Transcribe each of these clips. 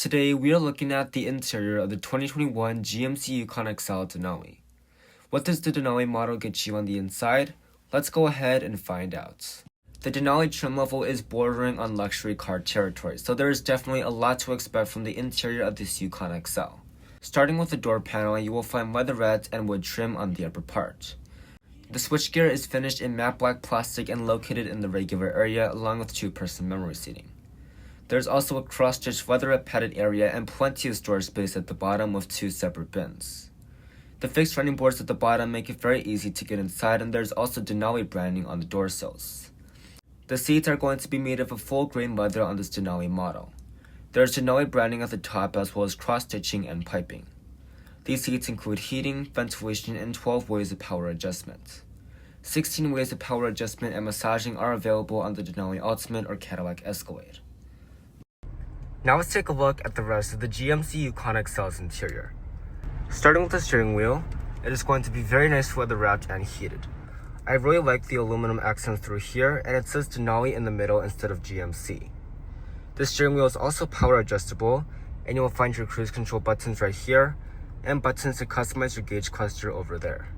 Today, we are looking at the interior of the 2021 GMC Yukon XL Denali. What does the Denali model get you on the inside? Let's go ahead and find out. The Denali trim level is bordering on luxury car territory, so there is definitely a lot to expect from the interior of this Yukon XL. Starting with the door panel, you will find leatherettes and wood trim on the upper part. The switchgear is finished in matte black plastic and located in the regular area along with two-person memory seating. There's also a cross-stitched leatherette padded area and plenty of storage space at the bottom with two separate bins. The fixed running boards at the bottom make it very easy to get inside, and there's also Denali branding on the door sills. The seats are going to be made of a full grain leather on this Denali model. There's Denali branding at the top as well as cross-stitching and piping. These seats include heating, ventilation, and 12 ways of power adjustment. 16 ways of power adjustment and massaging are available on the Denali Ultimate or Cadillac Escalade. Now let's take a look at the rest of the GMC Yukon XL's interior. Starting with the steering wheel, it is going to be very nice leather wrapped and heated. I really like the aluminum accent through here, and it says Denali in the middle instead of GMC. The steering wheel is also power adjustable, and you will find your cruise control buttons right here, and buttons to customize your gauge cluster over there.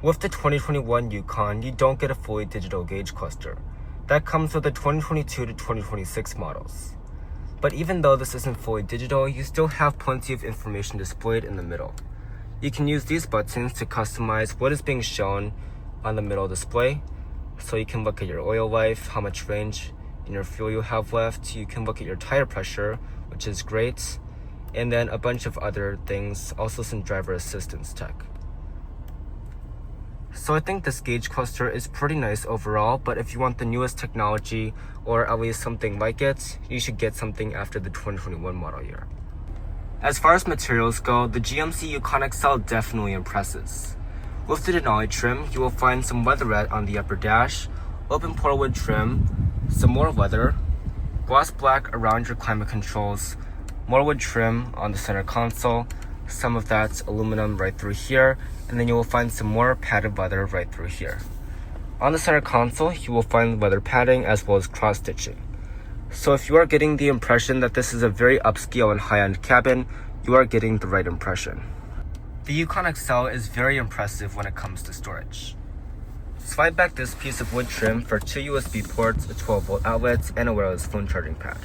With the 2021 Yukon, you don't get a fully digital gauge cluster. That comes with the 2022 to 2026 models. But even though this isn't fully digital, you still have plenty of information displayed in the middle. You can use these buttons to customize what is being shown on the middle display. So you can look at your oil life, how much range in your fuel you have left. You can look at your tire pressure, which is great. And then a bunch of other things, also some driver assistance tech. So I think this gauge cluster is pretty nice overall, but if you want the newest technology or at least something like it, you should get something after the 2021 model year. As far as materials go, the GMC Yukon XL definitely impresses. With the Denali trim, you will find some leatherette on the upper dash, open plywood trim, some more leather, gloss black around your climate controls, more wood trim on the center console, some of that's aluminum right through here, and then you will find some more padded leather right through here. On the center console, you will find leather padding as well as cross-stitching. So if you are getting the impression that this is a very upscale and high-end cabin, you are getting the right impression. The Yukon XL is very impressive when it comes to storage. Slide back this piece of wood trim for two USB ports, a 12-volt outlet, and a wireless phone charging pad.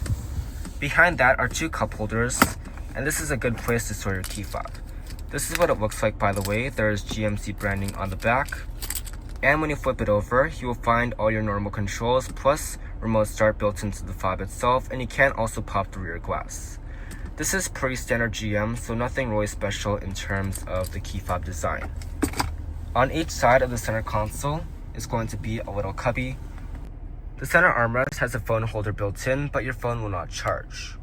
Behind that are two cup holders, and this is a good place to store your key fob. This is what it looks like, by the way. There is GMC branding on the back. And when you flip it over, you will find all your normal controls plus remote start built into the fob itself, and you can also pop the rear glass. This is pretty standard GM, so nothing really special in terms of the key fob design. On each side of the center console is going to be a little cubby. The center armrest has a phone holder built in, but your phone will not charge.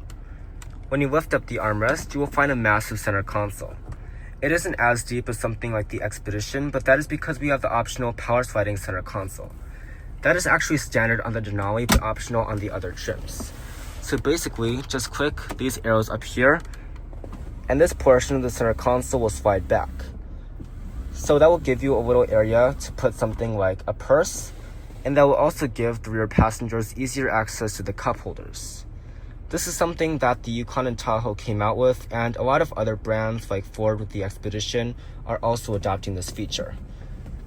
When you lift up the armrest, you will find a massive center console. It isn't as deep as something like the Expedition, but that is because we have the optional power sliding center console. That is actually standard on the Denali, but optional on the other trims. So basically, just click these arrows up here, and this portion of the center console will slide back. So that will give you a little area to put something like a purse, and that will also give the rear passengers easier access to the cup holders. This is something that the Yukon and Tahoe came out with, and a lot of other brands like Ford with the Expedition are also adopting this feature.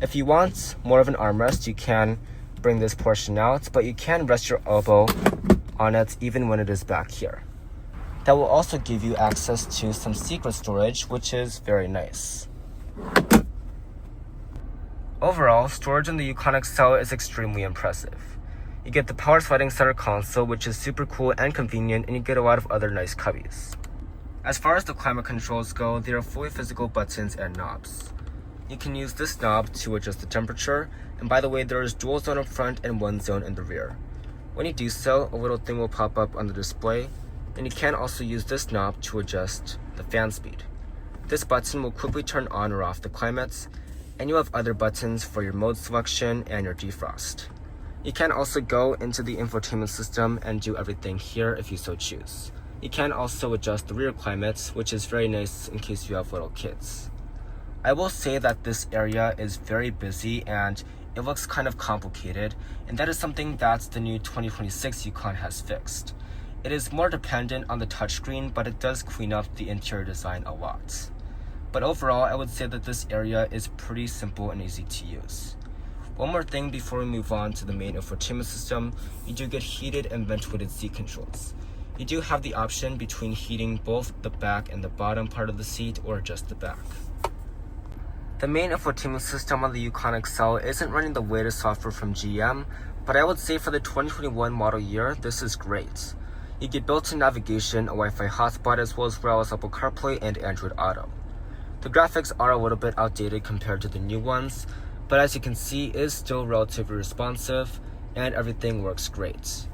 If you want more of an armrest, you can bring this portion out, but you can rest your elbow on it even when it is back here. That will also give you access to some secret storage, which is very nice. Overall, storage in the Yukon XL is extremely impressive. You get the power sliding center console, which is super cool and convenient, and you get a lot of other nice cubbies. As far as the climate controls go, they are fully physical buttons and knobs. You can use this knob to adjust the temperature, and by the way, there is dual zone up front and one zone in the rear. When you do so, a little thing will pop up on the display, and you can also use this knob to adjust the fan speed. This button will quickly turn on or off the climates, and you have other buttons for your mode selection and your defrost. You can also go into the infotainment system and do everything here if you so choose. You can also adjust the rear climate, which is very nice in case you have little kids. I will say that this area is very busy and it looks kind of complicated, and that is something that the new 2026 Yukon has fixed. It is more dependent on the touchscreen, but it does clean up the interior design a lot. But overall, I would say that this area is pretty simple and easy to use. One more thing before we move on to the main infotainment system, you do get heated and ventilated seat controls. You do have the option between heating both the back and the bottom part of the seat or just the back. The main infotainment system on the Yukon XL isn't running the latest software from GM, but I would say for the 2021 model year, this is great. You get built-in navigation, a Wi-Fi hotspot, as well as Apple CarPlay and Android Auto. The graphics are a little bit outdated compared to the new ones, but as you can see, it is still relatively responsive and everything works great.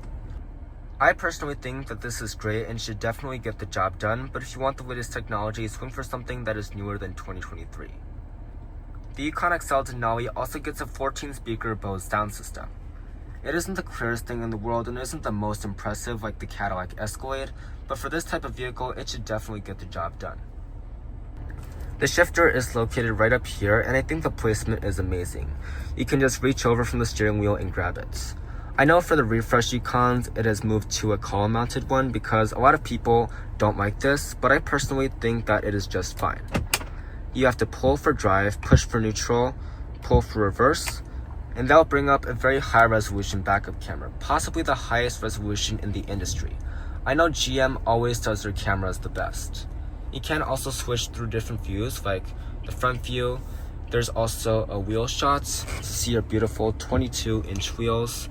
I personally think that this is great and should definitely get the job done, but if you want the latest technology, swing for something that is newer than 2023. The Yukon XL Denali also gets a 14-speaker Bose sound system. It isn't the clearest thing in the world and isn't the most impressive like the Cadillac Escalade, but for this type of vehicle, it should definitely get the job done. The shifter is located right up here, and I think the placement is amazing. You can just reach over from the steering wheel and grab it. I know for the refresh Yukons, it has moved to a column-mounted one because a lot of people don't like this, but I personally think that it is just fine. You have to pull for drive, push for neutral, pull for reverse, and that'll bring up a very high resolution backup camera, possibly the highest resolution in the industry. I know GM always does their cameras the best. You can also switch through different views like the front view. There's also a wheel shot to see your beautiful 22-inch wheels.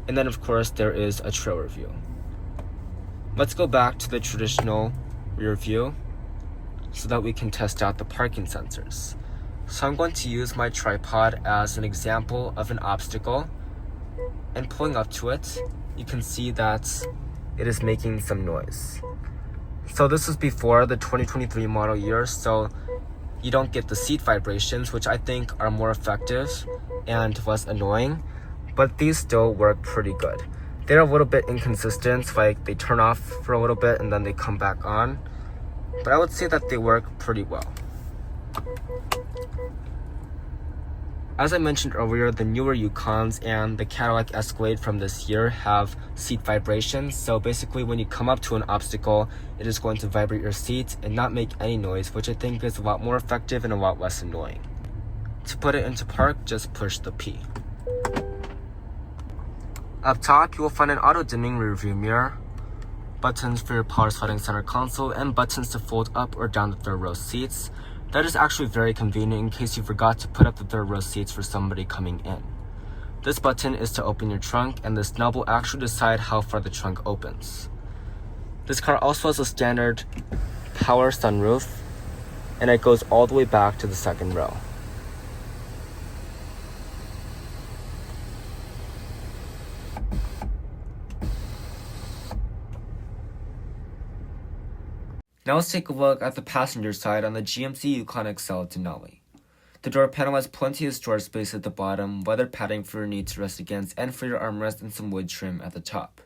And then of course there is a trailer view. Let's go back to the traditional rear view so that we can test out the parking sensors. So I'm going to use my tripod as an example of an obstacle, and pulling up to it, you can see that it is making some noise. So this was before the 2023 model year, so you don't get the seat vibrations, which I think are more effective and less annoying, but these still work pretty good. They're a little bit inconsistent, like they turn off for a little bit and then they come back on, but I would say that they work pretty well. As I mentioned earlier, the newer Yukons and the Cadillac Escalade from this year have seat vibrations. So basically when you come up to an obstacle, it is going to vibrate your seat and not make any noise, which I think is a lot more effective and a lot less annoying. To put it into park, just push the P. Up top, you will find an auto-dimming rearview mirror, buttons for your power sliding center console, and buttons to fold up or down the third row seats. That is actually very convenient in case you forgot to put up the third row seats for somebody coming in. This button is to open your trunk, and this knob will actually decide how far the trunk opens. This car also has a standard power sunroof, and it goes all the way back to the second row. Now let's take a look at the passenger side on the GMC Yukon XL Denali. The door panel has plenty of storage space at the bottom, leather padding for your knee to rest against, and for your armrest, and some wood trim at the top.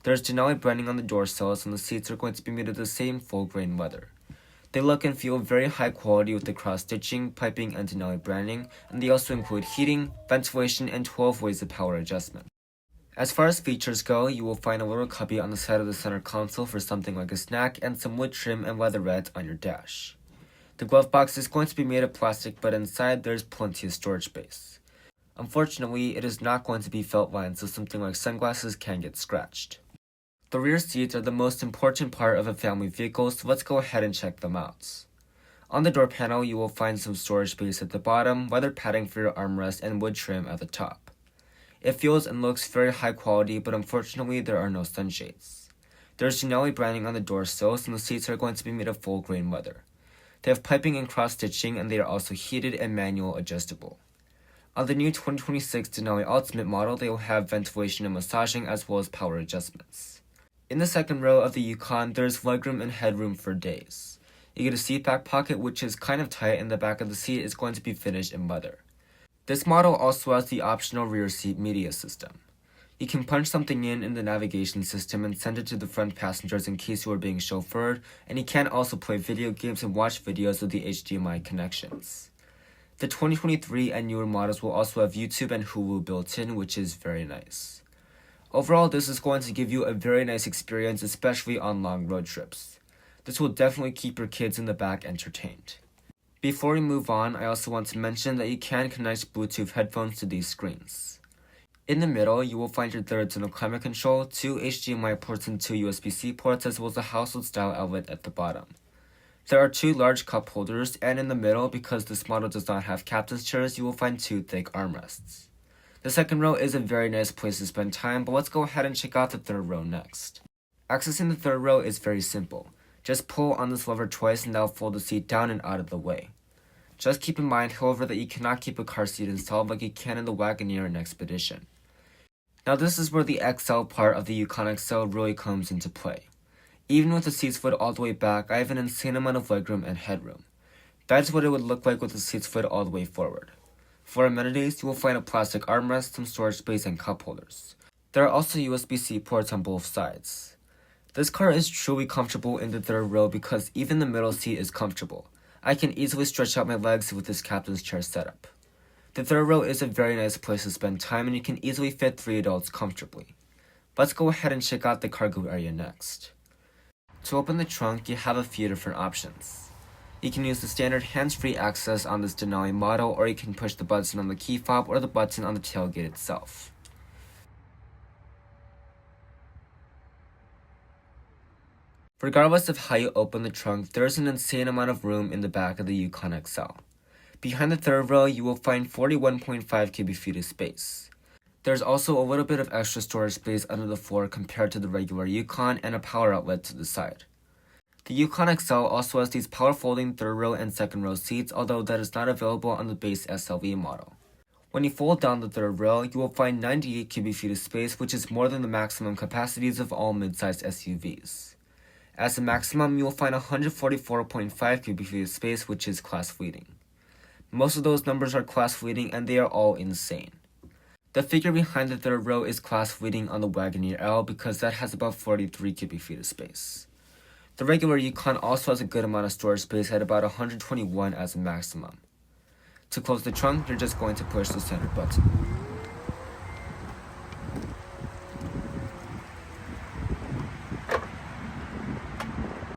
There's Denali branding on the door sills, and the seats are going to be made of the same full-grain leather. They look and feel very high quality with the cross-stitching, piping, and Denali branding, and they also include heating, ventilation, and 12 ways of power adjustment. As far as features go, you will find a little cubby on the side of the center console for something like a snack, and some wood trim and leatherette on your dash. The glove box is going to be made of plastic, but inside there's plenty of storage space. Unfortunately, it is not going to be felt lined, so something like sunglasses can get scratched. The rear seats are the most important part of a family vehicle, so let's go ahead and check them out. On the door panel, you will find some storage space at the bottom, leather padding for your armrest, and wood trim at the top. It feels and looks very high quality, but unfortunately there are no sunshades. There's Denali branding on the door sills, and the seats are going to be made of full grain leather. They have piping and cross stitching, and they are also heated and manual adjustable. On the new 2026 Denali Ultimate model, they will have ventilation and massaging as well as power adjustments. In the second row of the Yukon, there's legroom and headroom for days. You get a seat back pocket which is kind of tight, and the back of the seat is going to be finished in leather. This model also has the optional rear seat media system. You can punch something in the navigation system and send it to the front passengers in case you are being chauffeured, and you can also play video games and watch videos with the HDMI connections. The 2023 and newer models will also have YouTube and Hulu built in, which is very nice. Overall, this is going to give you a very nice experience, especially on long road trips. This will definitely keep your kids in the back entertained. Before we move on, I also want to mention that you can connect Bluetooth headphones to these screens. In the middle, you will find your third zone of climate control, 2 HDMI ports and 2 USB-C ports, as well as a household-style outlet at the bottom. There are 2 large cup holders, and in the middle, because this model does not have captain's chairs, you will find 2 thick armrests. The second row is a very nice place to spend time, but let's go ahead and check out the third row next. Accessing the third row is very simple. Just pull on this lever twice and that will fold the seat down and out of the way. Just keep in mind, however, that you cannot keep a car seat installed like you can in the Wagoneer and Expedition. Now this is where the XL part of the Yukon XL really comes into play. Even with the seats foot all the way back, I have an insane amount of legroom and headroom. That's what it would look like with the seats foot all the way forward. For amenities, you will find a plastic armrest, some storage space, and cup holders. There are also USB-C ports on both sides. This car is truly comfortable in the third row because even the middle seat is comfortable. I can easily stretch out my legs with this captain's chair setup. The third row is a very nice place to spend time and you can easily fit 3 adults comfortably. Let's go ahead and check out the cargo area next. To open the trunk, you have a few different options. You can use the standard hands-free access on this Denali model, or you can push the button on the key fob or the button on the tailgate itself. Regardless of how you open the trunk, there is an insane amount of room in the back of the Yukon XL. Behind the third row, you will find 41.5 cubic feet of space. There's also a little bit of extra storage space under the floor compared to the regular Yukon and a power outlet to the side. The Yukon XL also has these power folding third row and second row seats, although that is not available on the base SLE model. When you fold down the third row, you will find 98 cubic feet of space, which is more than the maximum capacities of all mid-sized SUVs. As a maximum, you will find 144.5 cubic feet of space, which is class-leading. Most of those numbers are class-leading and they are all insane. The figure behind the third row is class-leading on the Wagoneer L because that has about 43 cubic feet of space. The regular Yukon also has a good amount of storage space at about 121 as a maximum. To close the trunk, you're just going to push the center button.